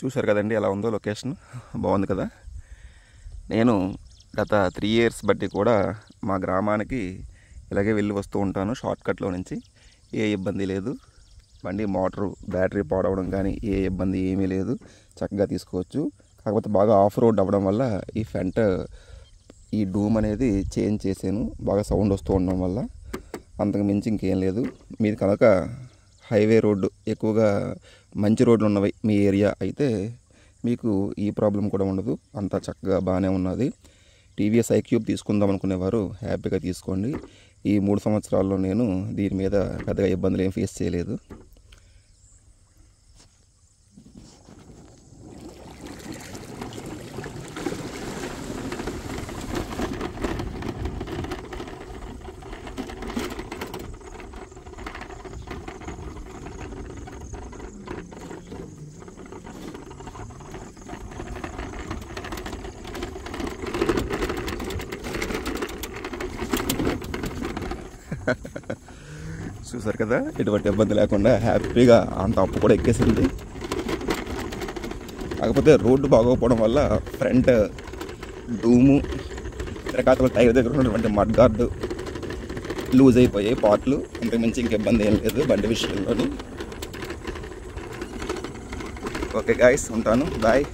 చూశారు కదండి ఎలా ఉందో లొకేషన్, బాగుంది కదా. నేను గత 3 ఇయర్స్ బట్టి కూడా మా గ్రామానికి ఇలాగే వెళ్ళి వస్తూ ఉంటాను షార్ట్కట్లో నుంచి. ఏ ఇబ్బంది లేదు, బండి మోటారు బ్యాటరీ పాడవడం కానీ ఏ ఇబ్బంది ఏమీ లేదు, చక్కగా తీసుకోవచ్చు. కాకపోతే బాగా ఆఫ్ రోడ్ అవ్వడం వల్ల ఈ ఫ్రంట్ ఈ డూమ్ అనేది చేంజ్ చేశాను, బాగా సౌండ్ వస్తూ ఉండడం వల్ల. అంతకు మించి ఇంకేం లేదు. మీది కనుక హైవే రోడ్డు, ఎక్కువగా మంచి రోడ్లు ఉన్నవి మీ ఏరియా అయితే మీకు ఈ ప్రాబ్లం కూడా ఉండదు, అంతా చక్కగా బాగానే ఉన్నది. టీవీఎస్ ఐక్యూబ్ తీసుకుందాం అనుకునేవారు హ్యాపీగా తీసుకోండి. ఈ 3 సంవత్సరాల్లో నేను దీని మీద పెద్దగా ఇబ్బందులు ఏం ఫేస్ చేయలేదు. చూసారు కదా, ఎటువంటి ఇబ్బంది లేకుండా హ్యాపీగా అంత అప్పు కూడా ఎక్కేసింది. కాకపోతే రోడ్డు బాగోకపోవడం వల్ల ఫ్రంట్ డూము, తిరకాతల టైర్ దగ్గర ఉన్నటువంటి మడ్ గార్డు లూజ్ అయిపోయాయి పార్ట్లు. అంతకు మించి ఇంక ఇబ్బంది ఏం లేదు బండి విషయంలోని. ఓకే గాయస్, ఉంటాను, బాయ్.